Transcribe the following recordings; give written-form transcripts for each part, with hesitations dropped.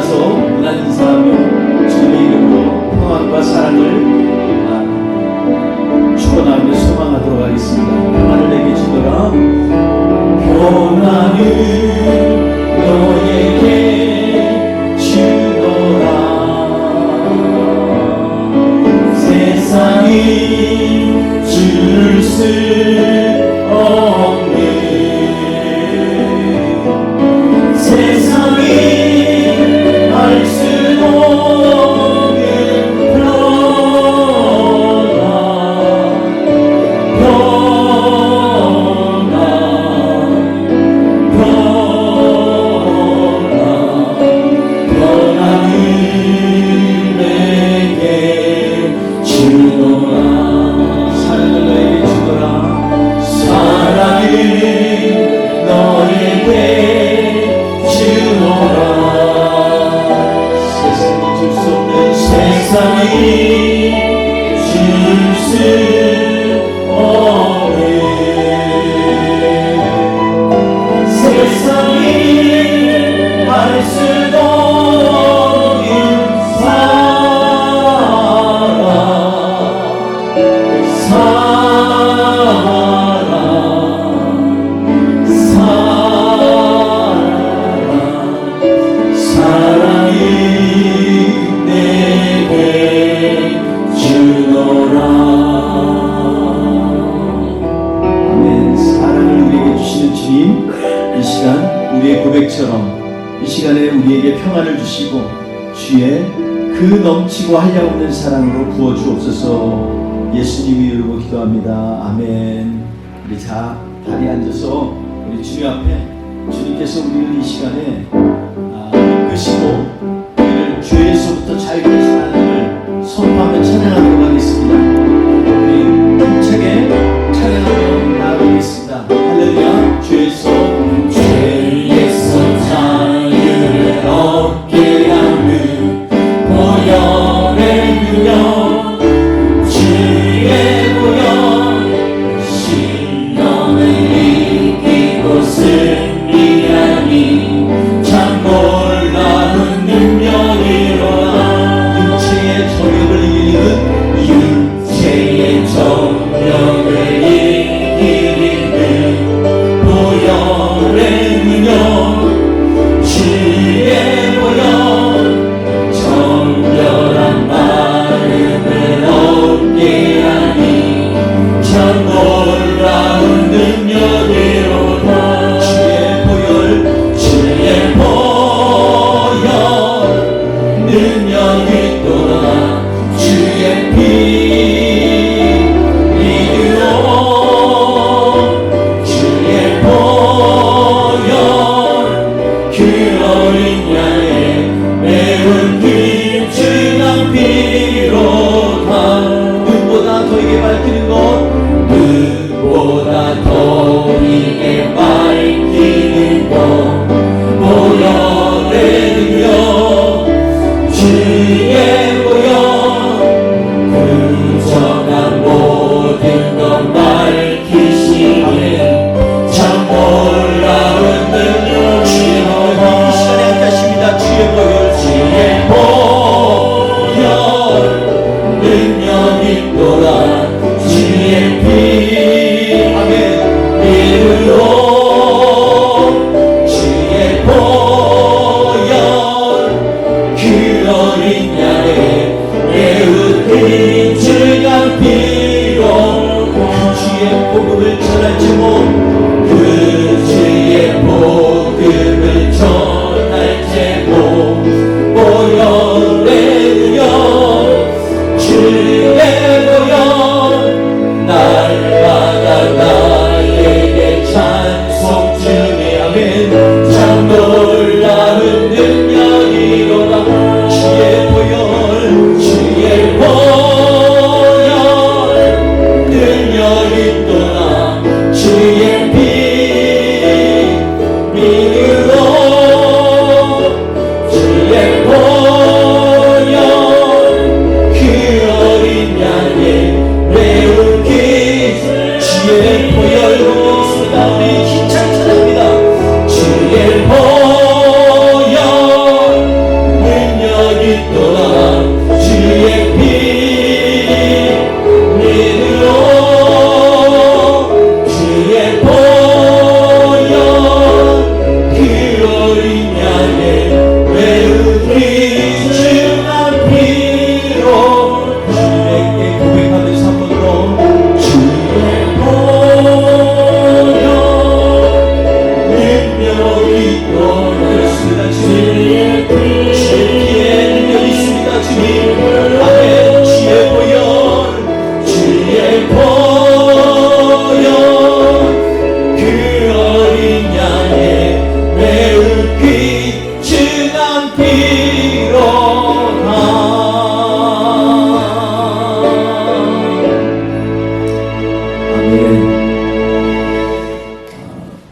일어나서 문안 인사하며 주님의 이름으로 평안과 사랑을 축원하며 소망하도록 하겠습니다. 평안을 내게 주더라. 평안을 너에게 주노라. 세상이 줄 수 없는 세상이 알 수도 없는 평안을 내게 주노라. 사랑을 너에게 주노라. 사랑을 너에게 주노라. 세상이 줄 수 없는 세상이 줄 수 없는 세상이 알 수도 없는 사랑이 내게 주노라. 아멘. 사랑을 우리에게 주시는 주님, 이 시간 우리의 고백처럼 이 시간에 우리에게 평안을 주시고 주의 그 넘치고 한량없는 사랑으로 부어주옵소서. 예수님의 이름으로 기도합니다. 아멘. 우리 다리 앉아서 우리 주님 앞에 주님께서 우리를 이 시간에 이끄시고 우리를 죄에서부터 자유케 하시는 하나님을 선포하며 찬양하도록 하겠습니다. 우리 힘차게 찬양하며 나아가겠습니다. 할렐루야. 죄에서 자유를 얻게 하는 보혈의 능력, 주의 보혈 신령을 이기고 승리하니 참 놀라운 능력이로다.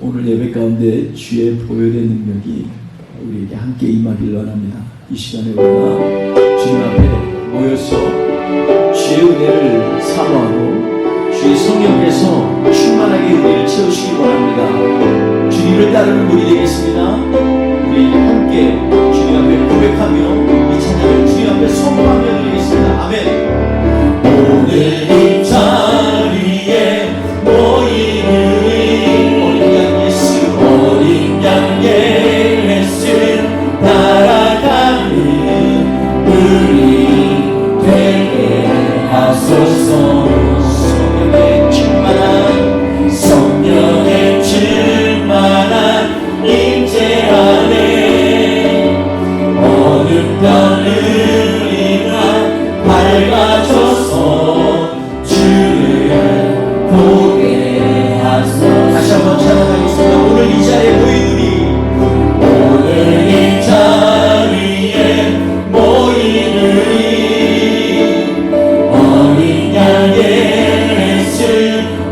오늘 예배 가운데 주의 보혈의 능력이 우리에게 함께 임하길 원합니다. 이 시간에 우리가 주님 앞에 모여서 주의 은혜를 사모하고 주의 성령께서 충만하게 우리를 채우시기 원합니다. 주님을 따르는 우리 되겠습니다. 우리 함께 주님 앞에 고백하며 이 찬양을 주님 앞에 선포하며 드리겠습니다. 아멘. 오늘 이 자리에 모이는 어린 양 예수 따라가는 우리 되게 하소서. 성령의 충만한 임재 안에 어둡던 우리가 밝아져서 주를 보게 하소서. 다시 한번 찬양하겠습니다. 오늘 이 자리에 모인 우리, 오늘 이 자리에 모인 우리, 어린 양 예수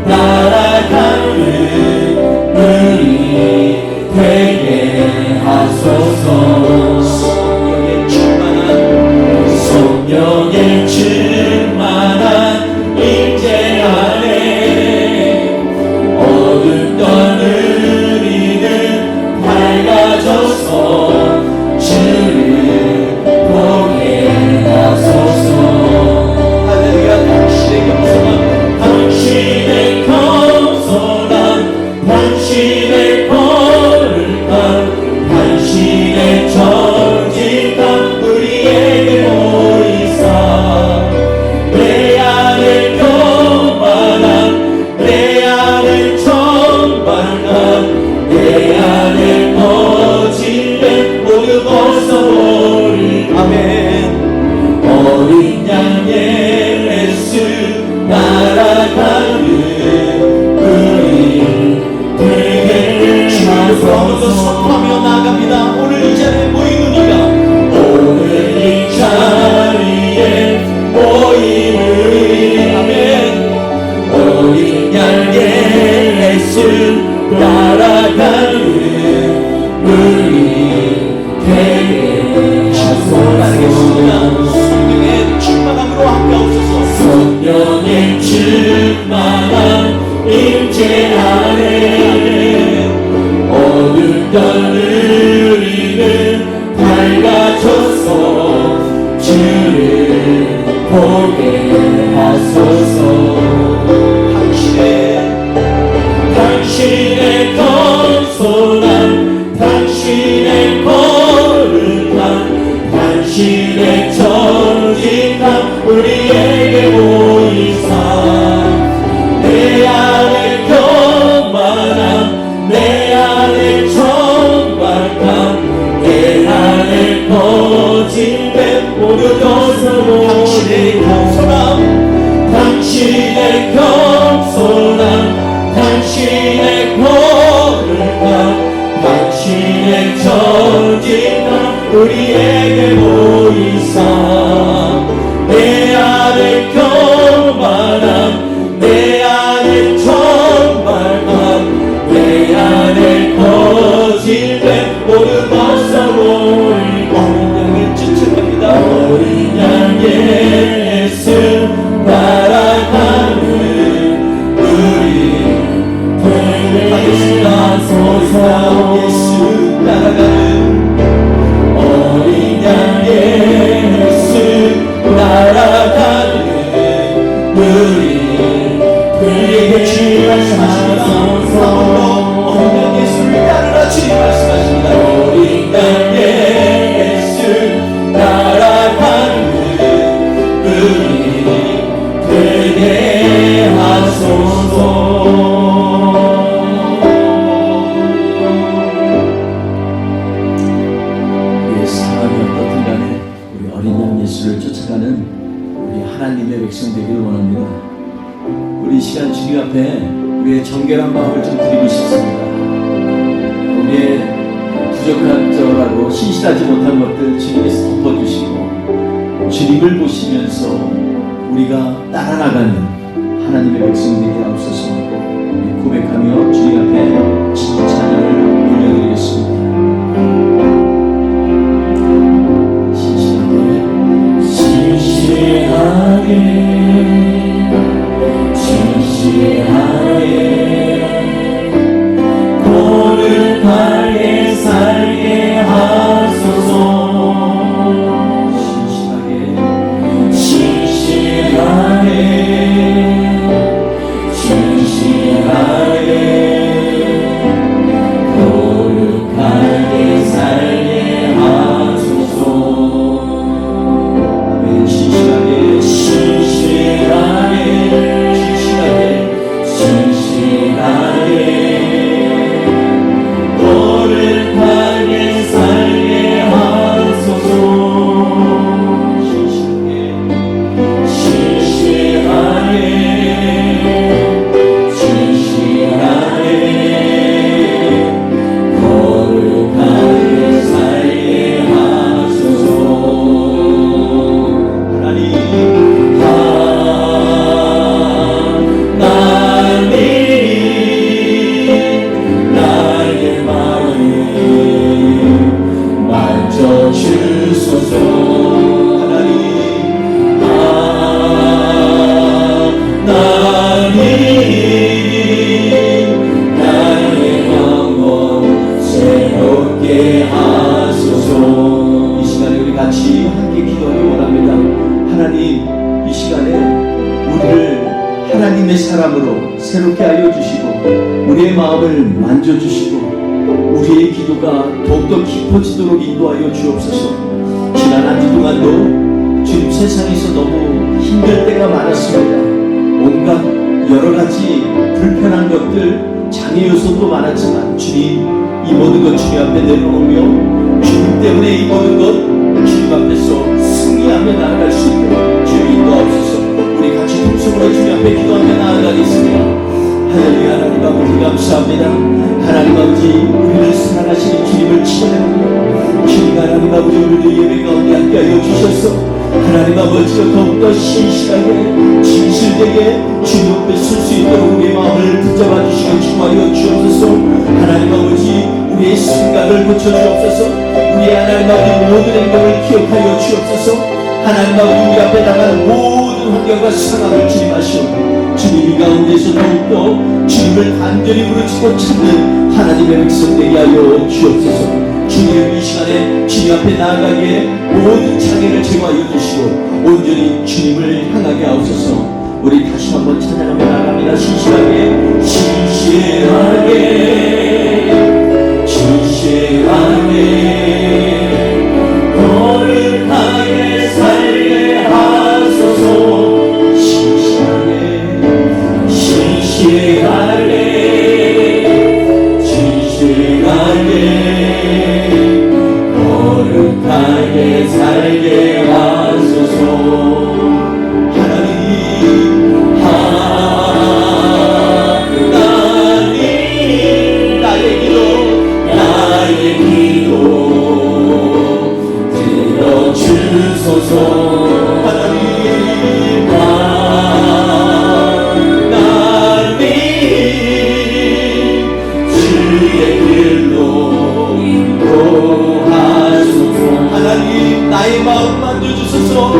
따라가는 우리 되게 하소서. 성령의 충만한 임재 안에 어둡던 우리는 밝아져서 주를 보게 하소서. 할렐루야. 당신의 겸손함, 당신의 거룩함, 당신의 정직함 우리에게 보이사 내 안에 교만함, 내 안에 정반함, 내 안에 거짓된 모두 벗어버릴 아멘. 어린 양 예수 날아가는 우리 되게 주님으로부터 선포하며 나아갑니다. 오늘 이 자리에 모인 우리가, 오늘 이 자리에 모인 우리 아멘. 어린 양 예수 날아가는 우리 되게 하소서. 성령의 충만함으로 함께 하옵소서. 성령의 충만함 임재 안에 어둡던 우리는 밝아져서 주를 보게 하소서. 당신의 겸손함, 당신의 거룩함, 당신의 정직함 우리에게 보이사 내 안에 교만함, 내 안에 정박함, 내 안에 거짓된 모두 벗어버려. 당신의 겸손함, 당신의 겸손함, 당신의 거룩함, 당신의 정직함 우리에게 보이사 내 안에 교만함, 내 안에 정박함, 내 안에 거짓된 모두 벗어버리고 어린 양을 쫓아갑니다. 어린 양 예수 따라가는 우리 되게 하소서. 예수 따라가는 어린 양 예수 날아가는 우리에게 주님 말씀하십니다. 어린 양 예수를 따르라 주님 말씀하십니다. 어린 양 예수 날아가는 우리 되게 하소서. 우리의 사랑이 어떻든 간에 우리 어린 양 예수를 쫓아가는 우리 하나님의 백성 되기를 원합니다. 우리 이 시간 주님 앞에 우리의 정결한 마음을 좀 드리고 싶습니다. 우리의 부족한 점하고 신실하지 못한 것들 주님께서 덮어주시고 주님을 보시면서 우리가 따라나가는 하나님의 백성들에게 앞서서 고백하며 주님 앞에 진짜 사람으로 새롭게 하여 주시고 우리의 마음을 만져주시고 우리의 기도가 더욱더 깊어지도록 인도하여 주옵소서. 지난 한 주 동안도 지금 세상에서 너무 힘들 때가 많았습니다. 온갖 여러 가지 불편한 것들, 장애 요소도 많았지만 주님, 이 모든 것 주님 앞에 내려놓으며 주님 때문에 이 모든 것 주님 앞에서 승리하며 나아갈 수 있도록 주님 인도하옵소서. 우리 같이 통성으로 주님 앞에 기도하며 나아가겠습니다. 할렐루야. 하나님 아버지 감사합니다. 하나님 아버지, 우리를 사랑하시는 주님을 찬양합니다. 주님 하나님 아버지, 오늘도 예배 가운데 함께하여 주셔서 하나님 아버지가 더욱더 신실하게 진실되게 주님 앞에 설 수 있도록 우리의 마음을 붙잡아 주시고 축복하여 주옵소서. 하나님 아버지, 우리의 생각을 고쳐주옵소서. 우리의 하나님 아버지 모든 행동을 기억하여 주옵소서. 하나님 아버지, 우리 앞에 나간 모든 환경과 상황을 주님 아시오. 주님 이 가운데서 더욱더 주님을 간절히 부르짖고 찾는 하나님의 백성 되게 하여 주옵소서. 주님 이 시간에 주님 앞에 나아가기에 모든 장애를 제거하여 주시고 온전히 주님을 향하게 하옵소서. 우리 다시 한번 찬양하며 나갑니다. 신실하게 신실하게 신실하게 거룩하게 살게 하소서. 신실하게 신실하게 신실하게 거룩하게 살게 하소서. 하나님 나의 마음 만져주소서.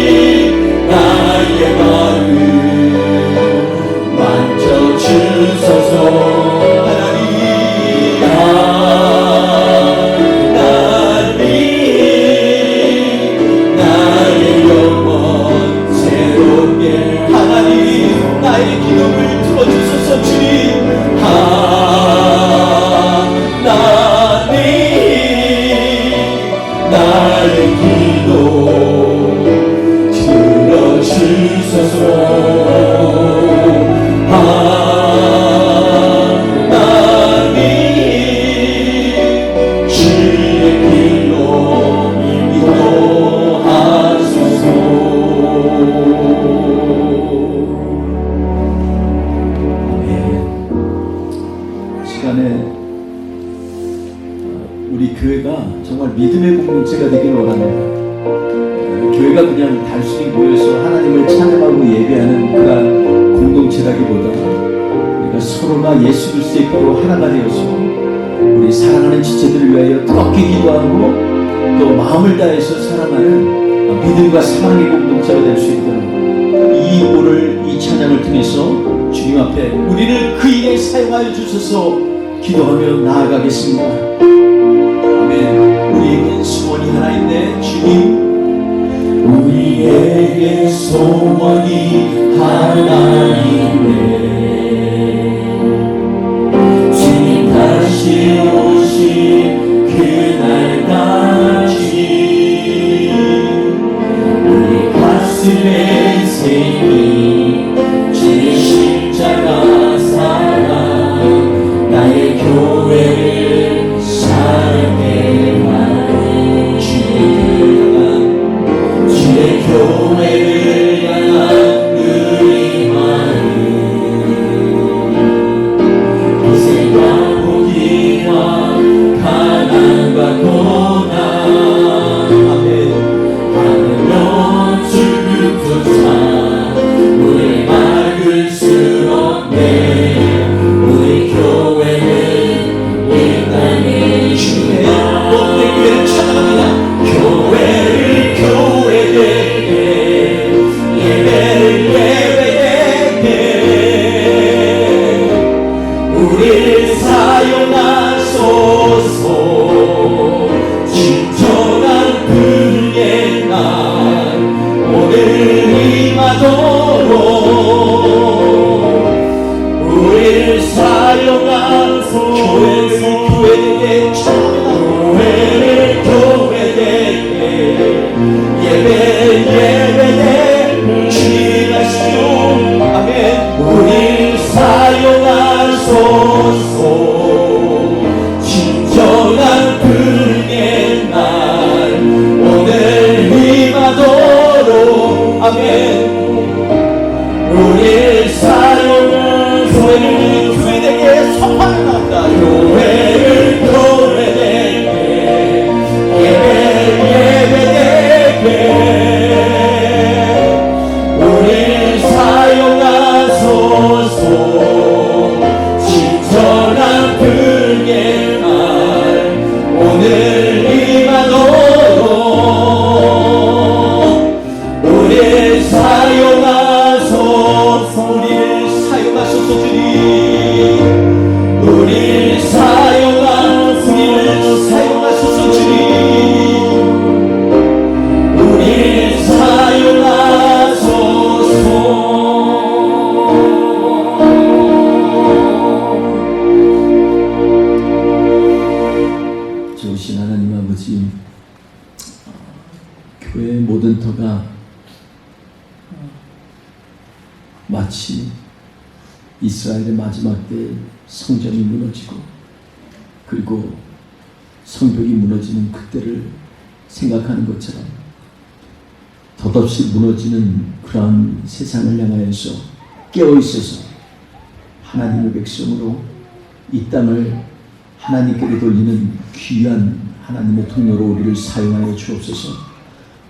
하나님 나의 마음 만져주소서. 우리 교회가 정말 믿음의 공동체가 되길 원합니다. 교회가 그냥 단순히 모여서 하나님을 찬양하고 예배하는 그런 공동체라기보다 우리가 서로가 예수 그리스도의 피로 하나가 되어서 우리 사랑하는 지체들을 위하여 뜨겁게 기도하고 또 마음을 다해서 사랑하는 믿음과 사랑의 공동체가 될 수 있도록 이 오늘 이 찬양을 통해서 주님 앞에 우리를 그 일에 사용하여 주셔서 기도하며 나아가겠습니다. 아멘. 우리에겐 소원이 하나 있네. 주님, 우리에게 소원이 하나 있네. 주님 다시 오신 그날까지 우리 가슴에 새긴 주의 십자가 사랑 나의 교회를 사랑해 하는 주의 교회를 향한 우리 마음 아멘. 우리를 사용한 교회를 교회에게 선포하는 나다. 교회를 교회에게 예배에게 우리를 사용하소서. 진정한 그의 날 오늘 임하도록 우리를 사용하소서. 우리를 사용하소서 주님. 우리를 사용하소서 주님. 우리를 사용하소서. 좋으신 하나님 아버지, 교회의 모든 터가 마치 이스라엘의 마지막 때 성전이 무너지고 그리고 성벽이 무너지는 그때를 생각하는 것처럼 덧없이 무너지는 그러한 세상을 향하여서 깨어있어서 하나님의 백성으로 이 땅을 하나님께로 돌리는 귀한 하나님의 통로로 우리를 사용하여 주옵소서.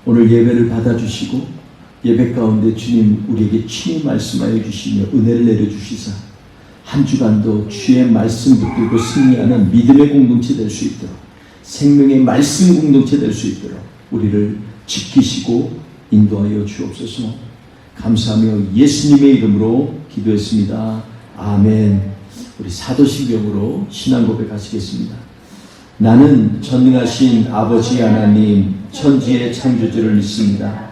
오늘 예배를 받아주시고 예배 가운데 주님 우리에게 친히 말씀하여 주시며 은혜를 내려주시사 한 주간도 주의 말씀 붙들고 승리하는 믿음의 공동체 될 수 있도록, 생명의 말씀 공동체 될 수 있도록 우리를 지키시고 인도하여 주옵소서. 감사하며 예수님의 이름으로 기도했습니다. 아멘. 우리 사도신경으로 신앙 고백하시겠습니다. 나는 전능하신 아버지 하나님 천지의 창조주를 믿습니다.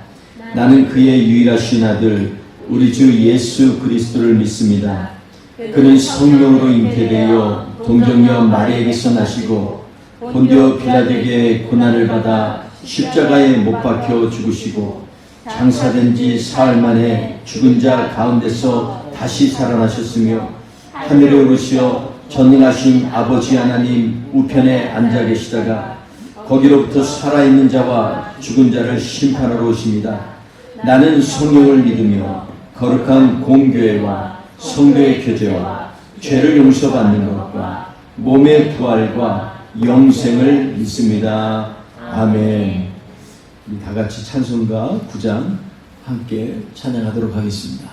나는 그의 유일하신 아들 우리 주 예수 그리스도를 믿습니다. 그는 성령으로 잉태되어 동정녀 마리아에게서 나시고 본디오 빌라도에게 고난을 받아 십자가에 못 박혀 죽으시고 장사된 지 사흘 만에 죽은 자 가운데서 다시 살아나셨으며 하늘에 오르시어 전능하신 아버지 하나님 우편에 앉아 계시다가 거기로부터 살아있는 자와 죽은 자를 심판하러 오십니다. 나는 성령을 믿으며 거룩한 공교회와 성도의 교제와 죄를 용서받는 것과 몸의 부활과 영생을 믿습니다. 아멘. 우리 다 같이 찬송가 9장 함께 찬양하도록 하겠습니다.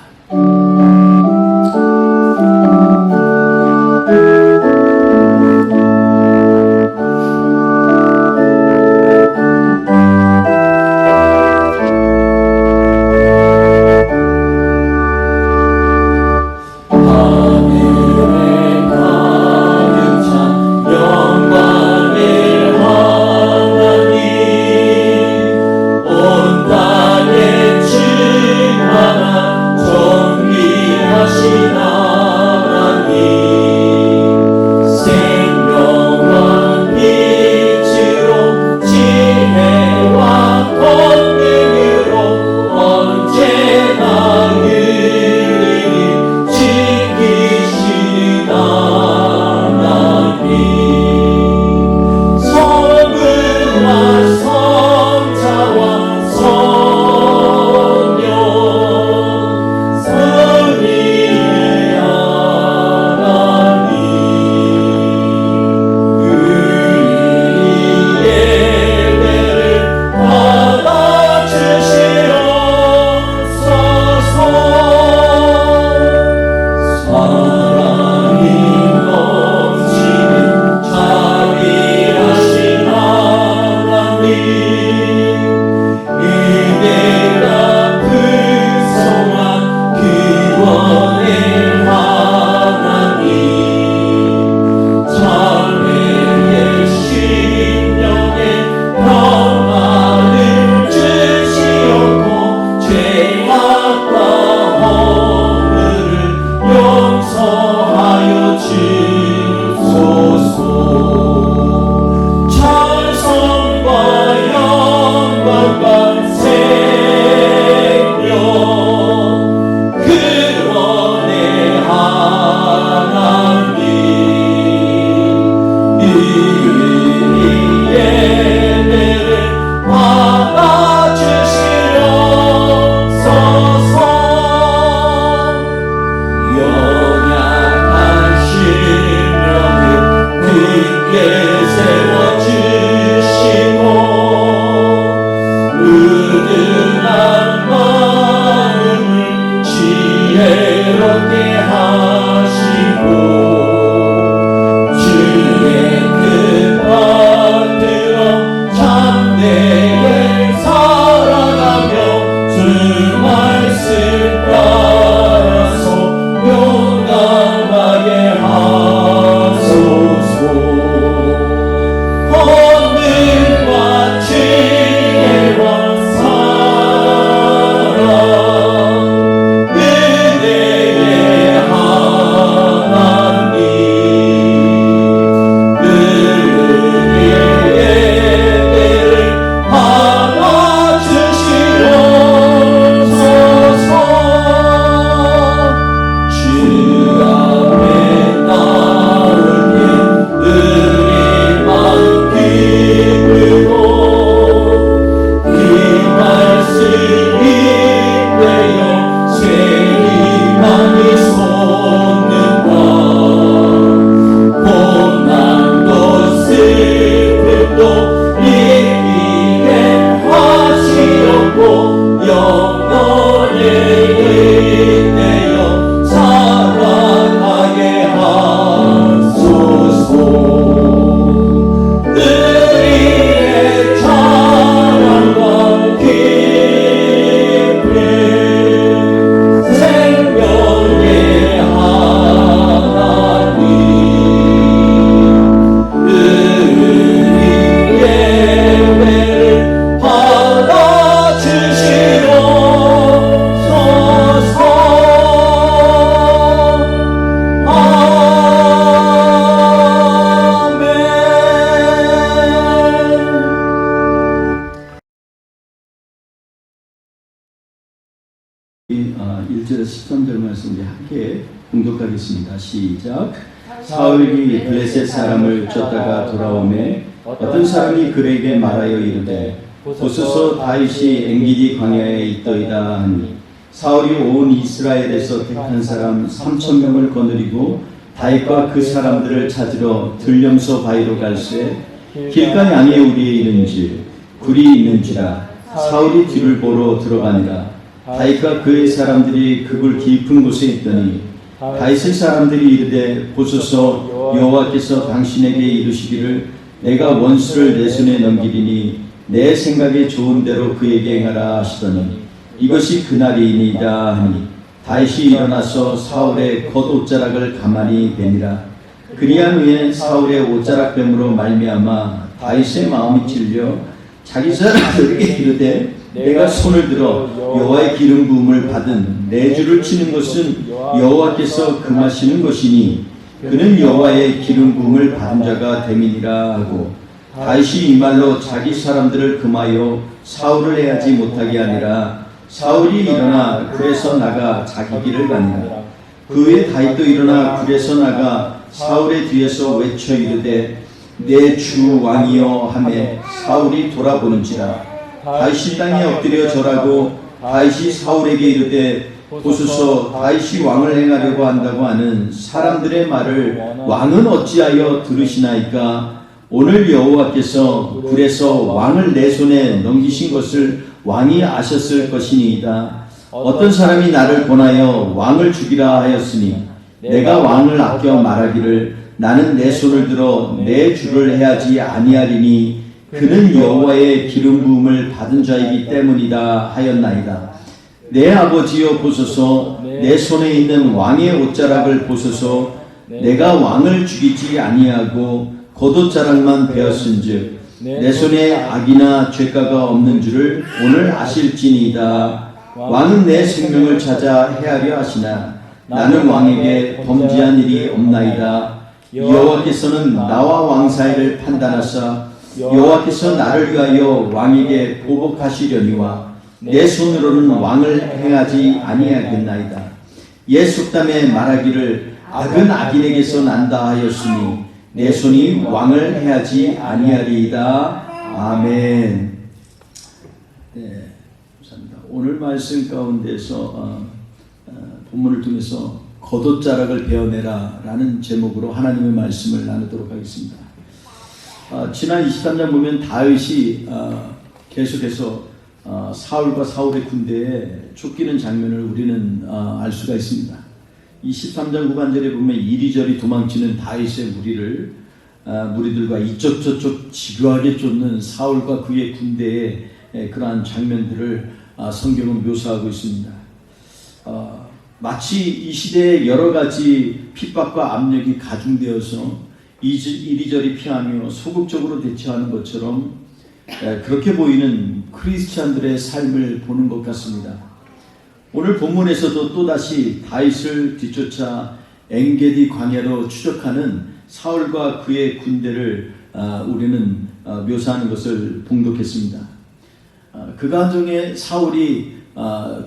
온 땅에 충만한 새롭게 하시고 주의 뜻만 들어 참되게 살아가며 주 말씀 따라서 용감하게 하소서. 권능과 지혜와 사랑 은혜의 하나님 은혜를 받아주시옵소서. 주 앞에 나올 때 우리만 기쁘고 이 말씀이 되어 새 희망이 솟는다. 고난도 슬픔도 이기게 하시옵고 영원히 인내여 살아가게 하소서. 우리의 자랑과 기쁨 생명의 하나님 우리 예배를 받아주시옵소서. 아멘. 1절에서 13절 말씀 우리 함께 공독하겠습니다. 시작. 사울이 블레셋 사람을 쫓다가 돌아오매 어떤 사람이 그에게 말하여 이르되 보소서 다윗이 엔기디 광야에 있더이다 하니 사울이 온 이스라엘에서 택한 사람 3,000명을 거느리고 다윗과 그 사람들을 찾으러 들령서 바위로 갈새 길가 양의 우리에 이른지 굴이 있는지라 사울이 뒤를 보러 들어가니라. 다윗과 그의 사람들이 그 굴 깊은 곳에 있더니 다윗의 사람들이 이르되 보소서 여호와께서 당신에게 이르시기를 내가 원수를 내 손에 넘기리니 내 생각에 좋은 대로 그에게 행하라 하시더니 이것이 그날이니이다 하니 다윗이 일어나서 사울의 겉옷자락을 가만히 베니라. 그리한 후에 사울의 옷자락뱀으로 말미암아 다윗의 마음이 찔려 자기 사람들에게 이르되 내가 손을 들어 여호와의 기름 부음을 받은 내 주를 치는 것은 여호와께서 금하시는 것이니 그는 여호와의 기름 부음을 받은 자가 됨이니라 하고 다윗이 이 말로 자기 사람들을 금하여 사울을 해하지 못하게 하니라. 사울이 일어나 굴에서 나가 자기 길을 가니라. 그 후에 다윗도 일어나 굴에서 나가 사울의 뒤에서 외쳐 이르되 내 주 왕이여 하매 사울이 돌아보는지라. 다윗이 땅에 엎드려 절하고 다윗이 사울에게 이르되 보소서 다윗이 왕을 행하려고 한다고 하는 사람들의 말을 왕은 어찌하여 들으시나이까. 오늘 여호와께서 굴에서 왕을 내 손에 넘기신 것을 왕이 아셨을 것이니이다. 어떤 사람이 나를 권하여 왕을 죽이라 하였으니 내가 왕을 아껴 말하기를 나는 내 손을 들어 내 주를 해하지 아니하리니 그는 여호와의 기름 부음을 받은 자이기 때문이다 하였나이다. 내 아버지여 보소서 내 손에 있는 왕의 옷자락을 보소서. 내가 왕을 죽이지 아니하고 겉옷자락만 베었은즉 내 손에 악이나 죄가가 없는 줄을 오늘 아실지니이다. 왕은 내 생명을 찾아 해하려 하시나 나는 왕에게 범죄한 일이 없나이다. 여호와께서는 나와 왕 사이를 판단하사 여호와께서 나를 위하여 왕에게 보복하시려니와 내 손으로는 왕을 행하지 아니하겠나이다. 옛 속담에 말하기를 악은 악인에게서 난다 하였으니 내 손이 왕을 행하지 아니하리이다. 아멘. 네, 감사합니다. 오늘 말씀 가운데서 본문을 통해서 겉옷자락을 베어내라 라는 제목으로 하나님의 말씀을 나누도록 하겠습니다. 지난 23장 보면 다윗이 계속해서 사울과 사울의 군대에 쫓기는 장면을 우리는 알 수가 있습니다. 이 13장 후반절에 보면 이리저리 도망치는 다윗의 무리들과 이쪽 저쪽 집요하게 쫓는 사울과 그의 군대의 그러한 장면들을 성경은 묘사하고 있습니다. 마치 이 시대에 여러 가지 핍박과 압력이 가중되어서 이리저리 피하며 소극적으로 대처하는 것처럼 그렇게 보이는 크리스찬들의 삶을 보는 것 같습니다. 오늘 본문에서도 또다시 다윗을 뒤쫓아 엔게디 광야로 추적하는 사울과 그의 군대를 우리는 묘사하는 것을 봉독했습니다. 그 과정에 사울이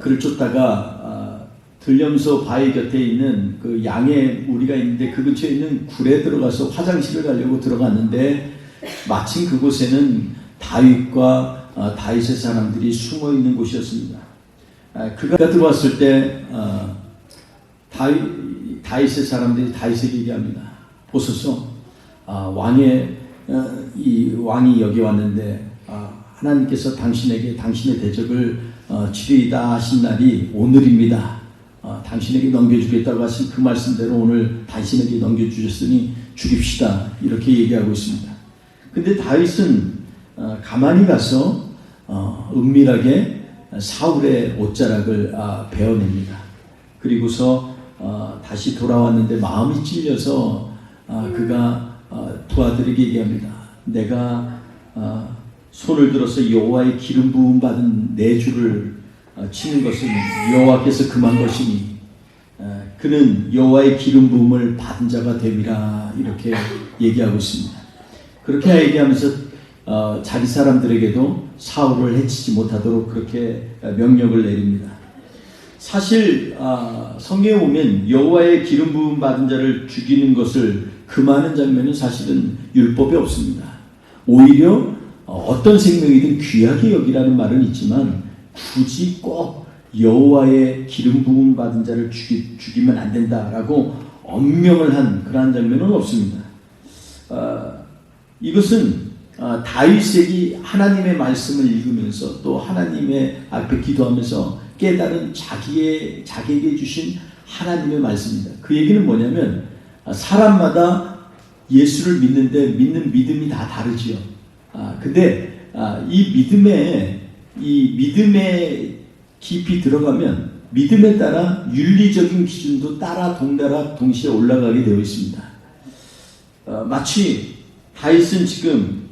그를 쫓다가 들염소 바위 곁에 있는 그 양의 무리가 있는데 그 근처에 있는 굴에 들어가서 화장실을 가려고 들어갔는데 마침 그곳에는 다윗과 다윗의 사람들이 숨어 있는 곳이었습니다. 그가 들어왔을 때 다윗의 사람들이 다윗에게 얘기합니다. 보소서, 이 왕이 여기 왔는데 하나님께서 당신에게 당신의 대적을 치리이다 하신 날이 오늘입니다. 당신에게 넘겨주겠다고 하신 그 말씀대로 오늘 당신에게 넘겨주셨으니 죽입시다. 이렇게 얘기하고 있습니다. 근데 다윗은 가만히 가서 은밀하게 사울의 옷자락을 베어냅니다. 그리고서 다시 돌아왔는데 마음이 찔려서 그가 부하들에게 얘기합니다. 내가 손을 들어서 여호와의 기름 부음 받은 내 주를 치는 것은 여호와께서 금한 것이니 그는 여호와의 기름 부음을 받은 자가 됨이라 이렇게 얘기하고 있습니다. 그렇게 얘기하면서 자기 사람들에게도 사울을 해치지 못하도록 그렇게 명령을 내립니다. 사실 성경에 보면 여호와의 기름 부음 받은 자를 죽이는 것을 금하는 장면은 사실은 율법에 없습니다. 오히려 어떤 생명이든 귀하게 여기라는 말은 있지만 굳이 꼭 여호와의 기름 부음 받은 자를 죽이면 안 된다라고 엄명을 한 그러한 장면은 없습니다. 이것은 다윗이 하나님의 말씀을 읽으면서 또 하나님의 앞에 기도하면서 깨달은 자기에게 주신 하나님의 말씀입니다. 그 얘기는 뭐냐면 사람마다 예수를 믿는데 믿는 믿음이 다 다르지요. 근데 이 믿음에 깊이 들어가면 믿음에 따라 윤리적인 기준도 따라 동달아 동시에 올라가게 되어 있습니다. 마치 다윗은 지금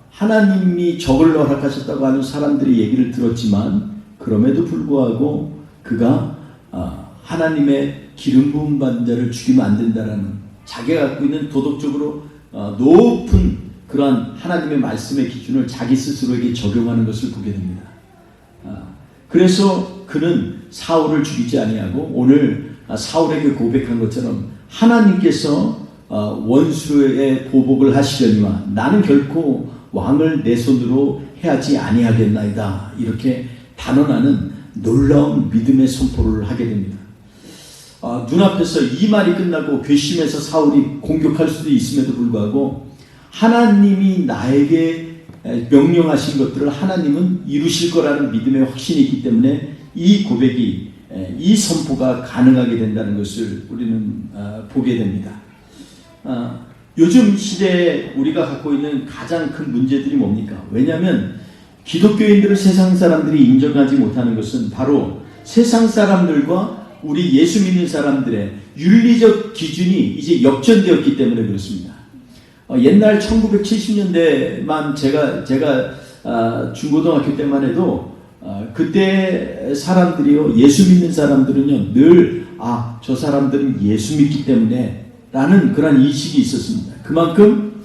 하나님이 적을 허락하셨다고 하는 사람들의 얘기를 들었지만 그럼에도 불구하고 그가 하나님의 기름 부음 받은 자를 죽이면 안 된다라는 자기가 갖고 있는 도덕적으로 높은 그러한 하나님의 말씀의 기준을 자기 스스로에게 적용하는 것을 보게 됩니다. 그래서 그는 사울을 죽이지 아니하고 오늘 사울에게 고백한 것처럼 하나님께서 원수의 보복을 하시려니와 나는 결코 왕을 내 손으로 해하지 아니하겠나이다. 이렇게 단언하는 놀라운 믿음의 선포를 하게 됩니다. 눈앞에서 이 말이 끝나고 괘씸해서 사울이 공격할 수도 있음에도 불구하고 하나님이 나에게 명령하신 것들을 하나님은 이루실 거라는 믿음의 확신이 있기 때문에 이 고백이 이 선포가 가능하게 된다는 것을 우리는 보게 됩니다. 요즘 시대에 우리가 갖고 있는 가장 큰 문제들이 뭡니까? 왜냐하면 기독교인들을 세상 사람들이 인정하지 못하는 것은 바로 세상 사람들과 우리 예수 믿는 사람들의 윤리적 기준이 이제 역전되었기 때문에 그렇습니다. 옛날 1970년대만 제가 중고등학교 때만 해도 그때 사람들이요, 예수 믿는 사람들은요 늘 저 사람들은 예수 믿기 때문에 라는 그런 인식이 있었습니다. 그만큼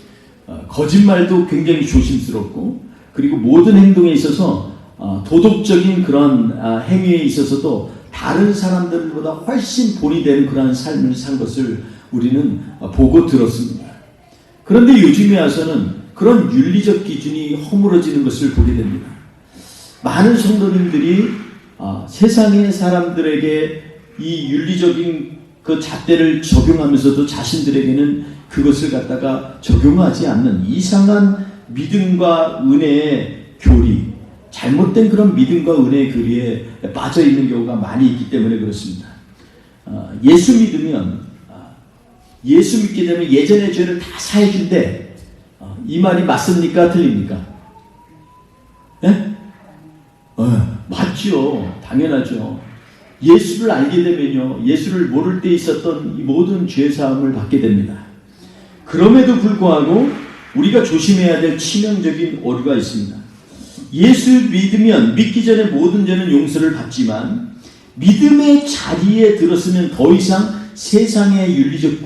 거짓말도 굉장히 조심스럽고 그리고 모든 행동에 있어서 도덕적인 그런 행위에 있어서도 다른 사람들보다 훨씬 본이 되는 그런 삶을 산 것을 우리는 보고 들었습니다. 그런데 요즘에 와서는 그런 윤리적 기준이 허물어지는 것을 보게 됩니다. 많은 성도님들이 세상의 사람들에게 이 윤리적인 그 잣대를 적용하면서도 자신들에게는 그것을 갖다가 적용하지 않는 이상한 믿음과 은혜의 교리, 잘못된 그런 믿음과 은혜의 교리에 빠져 있는 경우가 많이 있기 때문에 그렇습니다. 예수 믿으면 예수 믿게 되면 예전의 죄를 다 사해준대. 이 말이 맞습니까? 틀립니까? 예? 맞죠. 당연하죠. 예수를 알게 되면요, 예수를 모를 때 있었던 이 모든 죄사함을 받게 됩니다. 그럼에도 불구하고 우리가 조심해야 될 치명적인 오류가 있습니다. 예수 믿으면 믿기 전에 모든 죄는 용서를 받지만 믿음의 자리에 들었으면 더 이상 세상의 윤리적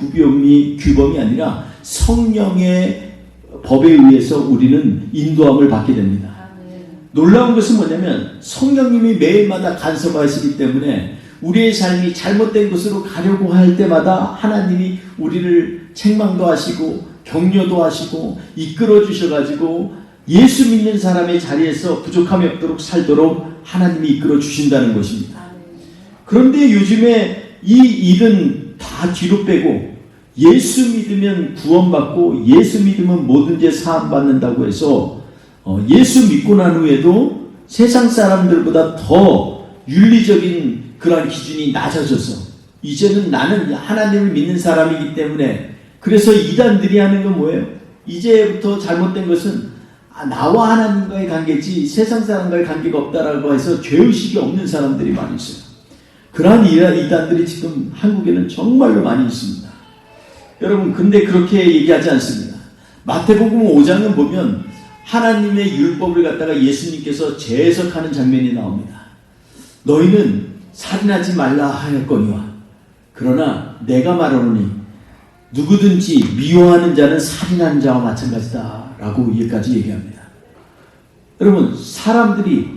규범이 아니라 성령의 법에 의해서 우리는 인도함을 받게 됩니다. 놀라운 것은 뭐냐면 성령님이 매일마다 간섭하시기 때문에 우리의 삶이 잘못된 것으로 가려고 할 때마다 하나님이 우리를 책망도 하시고 격려도 하시고 이끌어 주셔가지고 예수 믿는 사람의 자리에서 부족함이 없도록 살도록 하나님이 이끌어 주신다는 것입니다. 그런데 요즘에 이 일은 다 뒤로 빼고 예수 믿으면 구원받고 예수 믿으면 모든 죄 사함 받는다고 해서 예수 믿고 난 후에도 세상 사람들보다 더 윤리적인 그런 기준이 낮아져서 이제는 나는 하나님을 믿는 사람이기 때문에 그래서 이단들이 하는 건 뭐예요? 이제부터 잘못된 것은 나와 하나님과의 관계지 세상 사람과의 관계가 없다라고 해서 죄의식이 없는 사람들이 많이 있어요. 그러한 이단들이 지금 한국에는 정말로 많이 있습니다. 여러분 근데 그렇게 얘기하지 않습니다. 마태복음 5장은 보면 하나님의 율법을 갖다가 예수님께서 재해석하는 장면이 나옵니다. 너희는 살인하지 말라 하였거니와 그러나 내가 말하노니 누구든지 미워하는 자는 살인하는 자와 마찬가지다 라고 여기까지 얘기합니다. 여러분 사람들이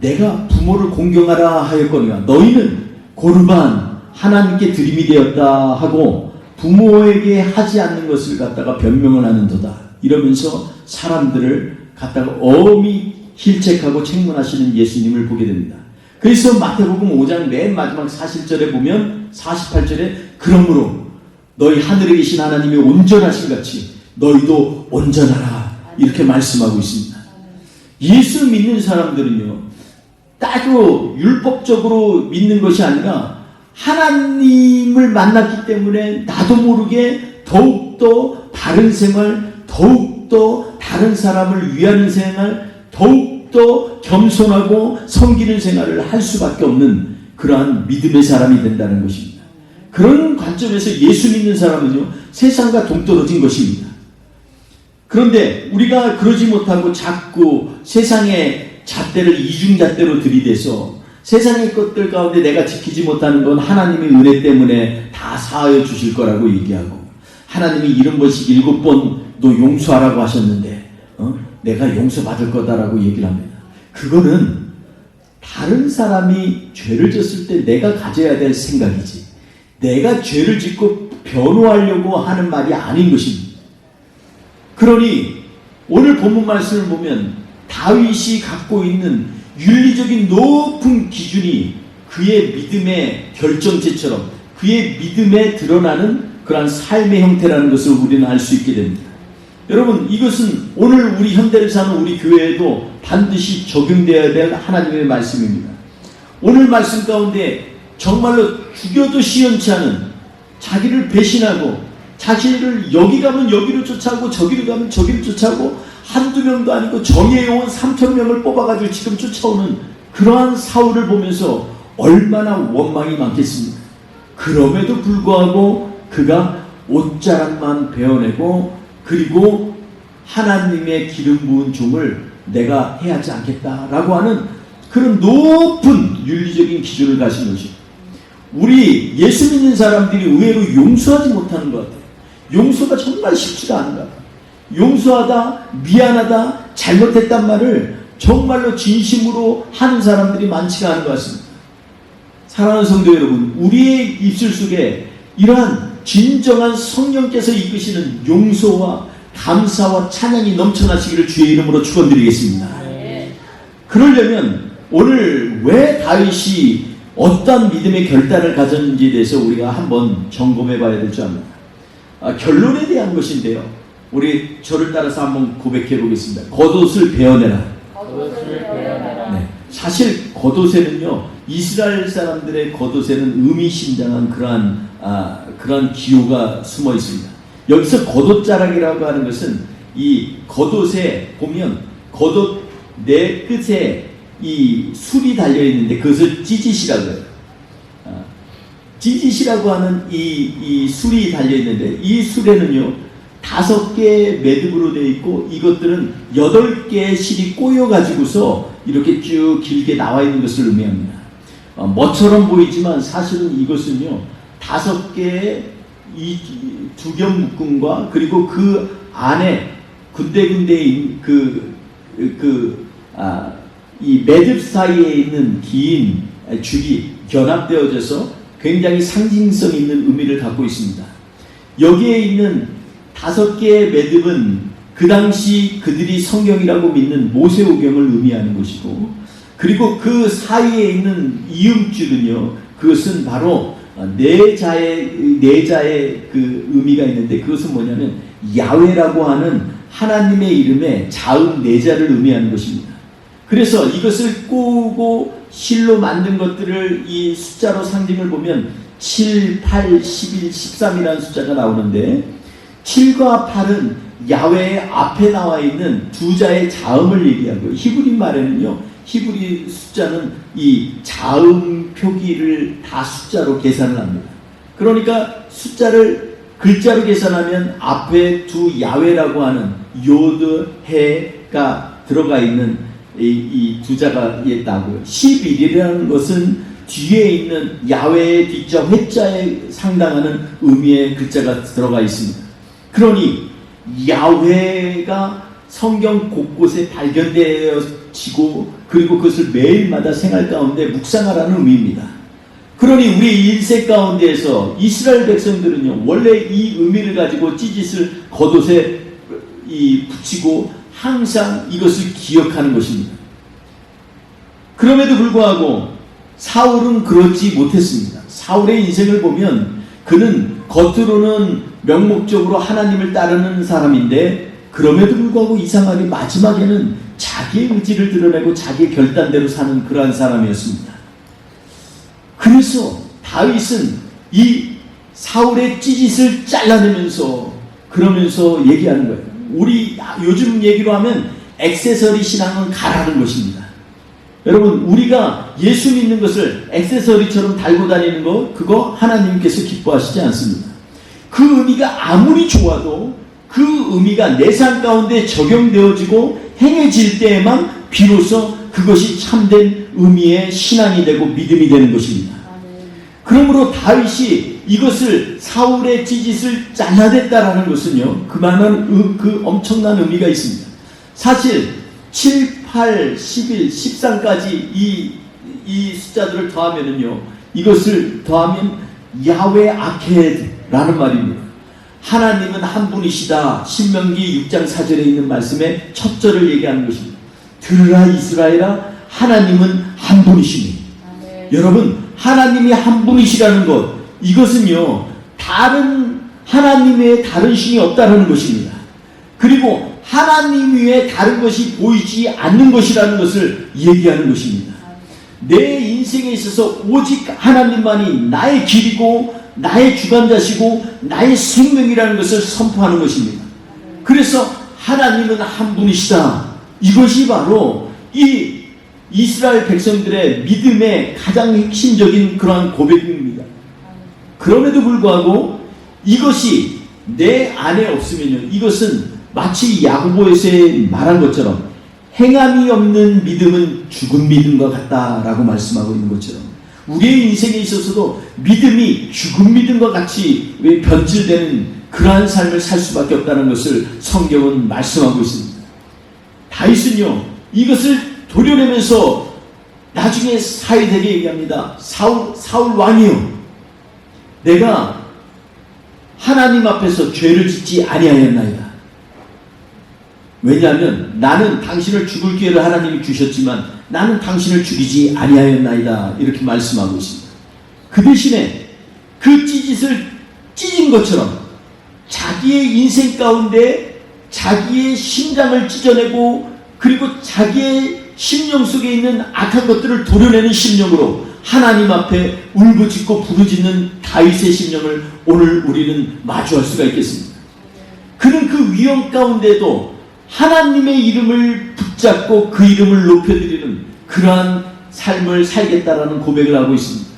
내가 부모를 공경하라 하였거니와 너희는 고르반 하나님께 드림이 되었다 하고 부모에게 하지 않는 것을 갖다가 변명을 하는도다 이러면서 사람들을 갖다가 엄히 힐책하고 책문하시는 예수님을 보게 됩니다. 그래서 마태복음 5장 맨 마지막 40절에 보면 48절에 그러므로 너희 하늘에 계신 하나님이 온전하신 같이 너희도 온전하라 이렇게 말씀하고 있습니다. 예수 믿는 사람들은요 따로 율법적으로 믿는 것이 아니라 하나님을 만났기 때문에 나도 모르게 더욱더 바른 생활, 더욱더 다른 사람을 위하는 생활, 더욱더 겸손하고 섬기는 생활을 할 수밖에 없는 그러한 믿음의 사람이 된다는 것입니다. 그런 관점에서 예수 믿는 사람은요 세상과 동떨어진 것입니다. 그런데 우리가 그러지 못하고 자꾸 세상의 잣대를 이중잣대로 들이대서 세상의 것들 가운데 내가 지키지 못하는 건 하나님의 은혜 때문에 다 사하여 주실 거라고 얘기하고 하나님이 70번씩 7번 너 용서하라고 하셨는데 내가 용서받을 거다라고 얘기를 합니다. 그거는 다른 사람이 죄를 졌을 때 내가 가져야 될 생각이지 내가 죄를 짓고 변호하려고 하는 말이 아닌 것입니다. 그러니 오늘 본문 말씀을 보면 다윗이 갖고 있는 윤리적인 높은 기준이 그의 믿음의 결정체처럼 그의 믿음에 드러나는 그러한 삶의 형태라는 것을 우리는 알 수 있게 됩니다. 여러분 이것은 오늘 우리 현대를 사는 우리 교회에도 반드시 적용되어야 될 하나님의 말씀입니다. 오늘 말씀 가운데 정말로 죽여도 시원치 않은 자기를 배신하고 자기를 여기 가면 여기로 쫓아오고 저기로 가면 저기로 쫓아오고 한두 명도 아니고 정예요원 3,000명을 뽑아가지고 지금 쫓아오는 그러한 사울을 보면서 얼마나 원망이 많겠습니까? 그럼에도 불구하고 그가 옷자락만 베어내고 그리고 하나님의 기름 부은 종을 내가 해하지 않겠다라고 하는 그런 높은 윤리적인 기준을 가진 것이 우리 예수 믿는 사람들이 의외로 용서하지 못하는 것 같아요. 용서가 정말 쉽지가 않은 것 같아요. 용서하다, 미안하다, 잘못했단 말을 정말로 진심으로 하는 사람들이 많지가 않은 것 같습니다. 사랑하는 성도 여러분, 우리의 입술 속에 이러한 진정한 성령께서 이끄시는 용서와 감사와 찬양이 넘쳐나시기를 주의 이름으로 축원드리겠습니다. 그러려면 오늘 왜 다윗이 어떤 믿음의 결단을 가졌는지에 대해서 우리가 한번 점검해 봐야 될 줄 압니다. 결론에 대한 것인데요. 우리 저를 따라서 한번 고백해 보겠습니다. 겉옷을 베어내라. 네, 사실 겉옷에는요 이스라엘 사람들의 겉옷에는 의미심장한 그러한 기호가 숨어 있습니다. 여기서 겉옷자락이라고 하는 것은 이 겉옷에 보면 겉옷 내 끝에 이 술이 달려 있는데 그것을 찌짓이라고 해요. 찌짓이라고 하는 이 술이 달려 있는데 이 술에는요 5개의 매듭으로 되어 있고 이것들은 8개의 실이 꼬여 가지고서 이렇게 쭉 길게 나와 있는 것을 의미합니다. 멋처럼 보이지만 사실은 이것은요 5개의 이 두겹 묶음과 그리고 그 안에 군데군데 이 매듭 사이에 있는 긴 줄이 결합되어져서 굉장히 상징성 있는 의미를 갖고 있습니다. 여기에 있는 5개의 매듭은 그 당시 그들이 성경이라고 믿는 모세오경을 의미하는 것이고, 그리고 그 사이에 있는 이음줄은요, 그것은 바로 내자의 그 의미가 있는데, 그것은 뭐냐면 야훼라고 하는 하나님의 이름에 자음 내자를 의미하는 것입니다. 그래서 이것을 꼬고 실로 만든 것들을 이 숫자로 상징을 보면 7, 8, 11, 13이라는 숫자가 나오는데, 7과 8은 야훼의 앞에 나와 있는 두 자의 자음을 얘기하고, 히브리 말에는요, 히브리 숫자는 이 자음 표기를 다 숫자로 계산을 합니다. 그러니까 숫자를 글자로 계산하면 앞에 두 야훼라고 하는 요드, 해가 들어가 있는 이 두 자가 있다고요. 11이라는 것은 뒤에 있는 야훼의 뒷자 회자에 상당하는 의미의 글자가 들어가 있습니다. 그러니 야훼가 성경 곳곳에 발견되어지고 그리고 그것을 매일마다 생활 가운데 묵상하라는 의미입니다. 그러니 우리 인생 가운데에서 이스라엘 백성들은요 원래 이 의미를 가지고 찌짓을 겉옷에 붙이고 항상 이것을 기억하는 것입니다. 그럼에도 불구하고 사울은 그렇지 못했습니다. 사울의 인생을 보면 그는 겉으로는 명목적으로 하나님을 따르는 사람인데, 그럼에도 불구하고 이상하게 마지막에는 자기의 의지를 드러내고 자기의 결단대로 사는 그러한 사람이었습니다. 그래서 다윗은 이 사울의 찌짓을 잘라내면서 그러면서 얘기하는 거예요. 우리 요즘 얘기로 하면 액세서리 신앙은 가라는 것입니다. 여러분, 우리가 예수 믿는 것을 액세서리처럼 달고 다니는 거, 그거 하나님께서 기뻐하시지 않습니다. 그 의미가 아무리 좋아도 그 의미가 내 삶 가운데 적용되어지고 행해질 때에만 비로소 그것이 참된 의미의 신앙이 되고 믿음이 되는 것입니다. 그러므로 다윗이 이것을 사울의 찌짓을 잘라냈다라는 것은요, 그만한 그 엄청난 의미가 있습니다. 사실 7, 8, 11, 13까지 이 숫자들을 더하면은요, 이것을 더하면 야훼 아케드라는 말입니다. 하나님은 한 분이시다. 신명기 6장 4절에 있는 말씀의 첫 절을 얘기하는 것입니다. 들으라 이스라엘아, 하나님은 한 분이시니. 여러분, 하나님이 한 분이시라는 것, 이것은요 다른 하나님 외에 다른 신이 없다는 것입니다. 그리고 하나님 외에 다른 것이 보이지 않는 것이라는 것을 얘기하는 것입니다. 내 인생에 있어서 오직 하나님만이 나의 길이고 나의 주관자시고 나의 생명이라는 것을 선포하는 것입니다. 그래서 하나님은 한 분이시다. 이것이 바로 이 이스라엘 백성들의 믿음의 가장 핵심적인 그러한 고백입니다. 그럼에도 불구하고 이것이 내 안에 없으면요, 이것은 마치 야고보에서 말한 것처럼 행함이 없는 믿음은 죽은 믿음과 같다라고 말씀하고 있는 것처럼 우리의 인생에 있어서도 믿음이 죽은 믿음과 같이 변질되는 그러한 삶을 살 수밖에 없다는 것을 성경은 말씀하고 있습니다. 다윗은요 이것을 도려내면서 나중에 사회되게 얘기합니다. 사울 왕이요, 내가 하나님 앞에서 죄를 짓지 아니하였나이다. 왜냐하면 나는 당신을 죽을 기회를 하나님이 주셨지만 나는 당신을 죽이지 아니하였나이다. 이렇게 말씀하고 있습니다. 그 대신에 그 찌짓을 찢은 것처럼 자기의 인생 가운데 자기의 심장을 찢어내고 그리고 자기의 심령 속에 있는 악한 것들을 도려내는 심령으로 하나님 앞에 울부짖고 부르짖는 다윗의 심령을 오늘 우리는 마주할 수가 있겠습니다. 그는 그 위험 가운데도 하나님의 이름을 붙잡고 그 이름을 높여드리는 그러한 삶을 살겠다라는 고백을 하고 있습니다.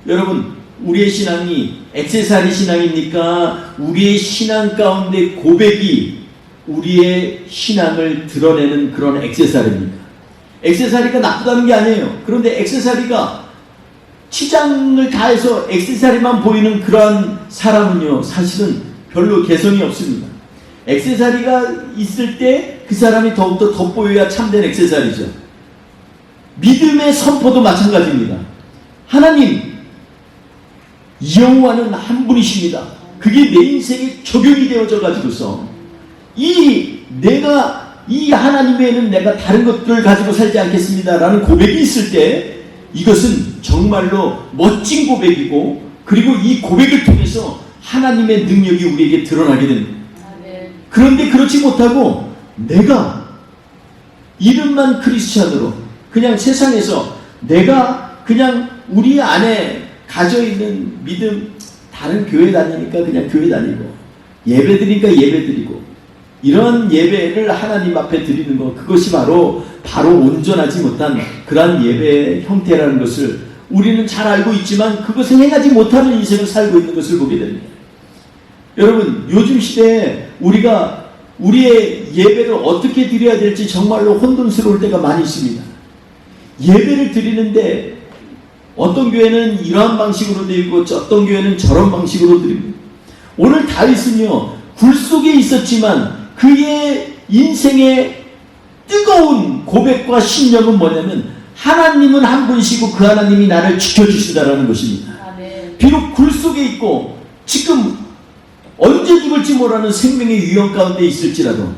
여러분, 우리의 신앙이 액세서리 신앙입니까? 우리의 신앙 가운데 고백이 우리의 신앙을 드러내는 그런 액세서리입니까? 액세서리가 나쁘다는 게 아니에요. 그런데 액세서리가 치장을 다해서 액세서리만 보이는 그러한 사람은요, 사실은 별로 개성이 없습니다. 액세서리가 있을 때 그 사람이 더욱더 돋보여야 참된 액세서리죠. 믿음의 선포도 마찬가지입니다. 하나님, 여호와는 한 분이십니다. 그게 내 인생에 적용이 되어져 가지고서 내가 이 하나님 외에는 내가 다른 것들을 가지고 살지 않겠습니다 라는 고백이 있을 때 이것은 정말로 멋진 고백이고, 그리고 이 고백을 통해서 하나님의 능력이 우리에게 드러나게 됩니다. 그런데 그렇지 못하고 내가 이름만 크리스찬으로 그냥 세상에서 내가 그냥 우리 안에 가져있는 믿음, 다른 교회 다니니까 그냥 교회 다니고 예배 드리니까 예배 드리고, 이런 예배를 하나님 앞에 드리는 것, 그것이 바로 온전하지 못한 그러한 예배의 형태라는 것을 우리는 잘 알고 있지만 그것을 행하지 못하는 인생을 살고 있는 것을 보게 됩니다. 여러분, 요즘 시대에 우리가 우리의 예배를 어떻게 드려야 될지 정말로 혼돈스러울 때가 많이 있습니다. 예배를 드리는데 어떤 교회는 이러한 방식으로 드리고 어떤 교회는 저런 방식으로 드립니다. 오늘 다윗은요, 굴 속에 있었지만 그의 인생의 뜨거운 고백과 신념은 뭐냐면 하나님은 한 분이시고 그 하나님이 나를 지켜주시다라는 것입니다. 비록 굴 속에 있고 지금 언제 죽을지 모르는 생명의 위험 가운데 있을지라도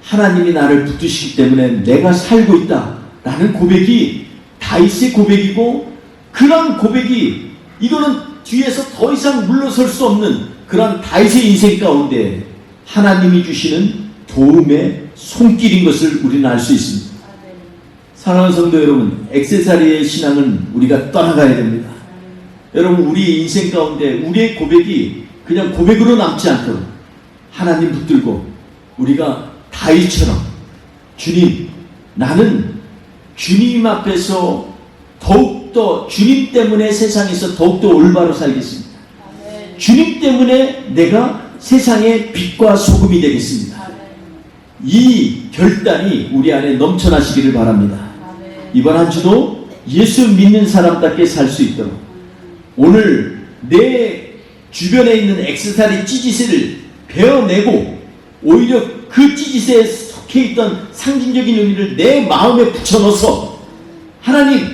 하나님이 나를 붙드시기 때문에 내가 살고 있다라는 고백이 다윗의 고백이고, 그런 고백이 이거는 뒤에서 더 이상 물러설 수 없는 그런 다윗의 인생 가운데 하나님이 주시는 도움의 손길인 것을 우리는 알 수 있습니다. 사랑하는 성도 여러분, 액세서리의 신앙은 우리가 떠나가야 됩니다. 여러분, 우리 인생 가운데 우리의 고백이 그냥 고백으로 남지 않도록 하나님 붙들고 우리가 다윗처럼 주님, 나는 주님 앞에서 더욱더 주님 때문에 세상에서 더욱더 올바로 살겠습니다. 주님 때문에 내가 세상의 빛과 소금이 되겠습니다. 이 결단이 우리 안에 넘쳐나시기를 바랍니다. 이번 한 주도 예수 믿는 사람답게 살 수 있도록 오늘 내 주변에 있는 액세서리 찌짓을 베어내고 오히려 그 찌짓에 속해 있던 상징적인 의미를 내 마음에 붙여넣어서 하나님,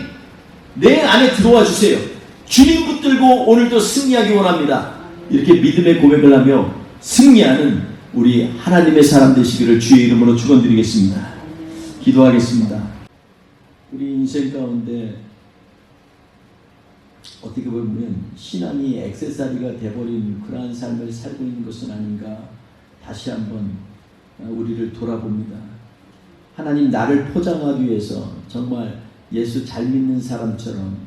내 안에 들어와 주세요. 주님 붙들고 오늘도 승리하기 원합니다. 이렇게 믿음의 고백을 하며 승리하는 우리 하나님의 사람 되시기를 주의 이름으로 축원드리겠습니다. 기도하겠습니다. 우리 인생 가운데 어떻게 보면 신앙이 액세서리가 돼버린 그러한 삶을 살고 있는 것은 아닌가, 다시 한번 우리를 돌아봅니다. 하나님, 나를 포장하기 위해서 정말 예수 잘 믿는 사람처럼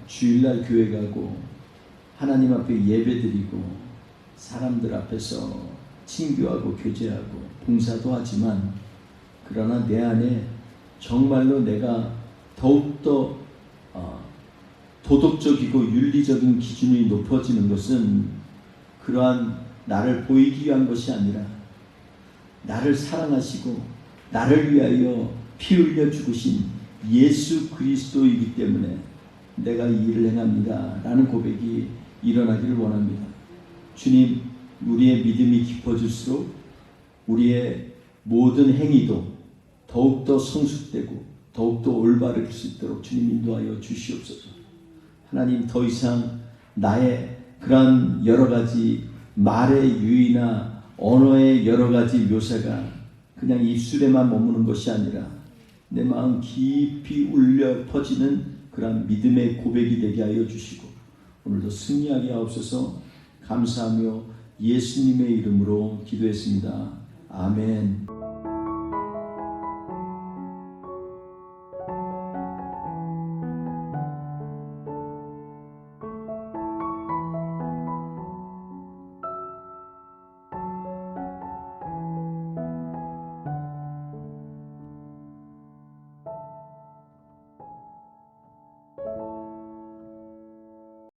주일날 교회 가고 하나님 앞에 예배드리고 사람들 앞에서 친교하고 교제하고 봉사도 하지만, 그러나 내 안에 정말로 내가 더욱더 도덕적이고 윤리적인 기준이 높아지는 것은 그러한 나를 보이기 위한 것이 아니라 나를 사랑하시고 나를 위하여 피 흘려 죽으신 예수 그리스도이기 때문에 내가 이 일을 행합니다 라는 고백이 일어나기를 원합니다. 주님, 우리의 믿음이 깊어질수록 우리의 모든 행위도 더욱더 성숙되고 더욱더 올바를 수 있도록 주님 인도하여 주시옵소서. 하나님, 더 이상 나의 그런 여러 가지 말의 유의나 언어의 여러 가지 묘사가 그냥 입술에만 머무는 것이 아니라 내 마음 깊이 울려 퍼지는 그런 믿음의 고백이 되게 하여 주시고 오늘도 승리하게 하옵소서. 감사하며 예수님의 이름으로 기도했습니다. 아멘.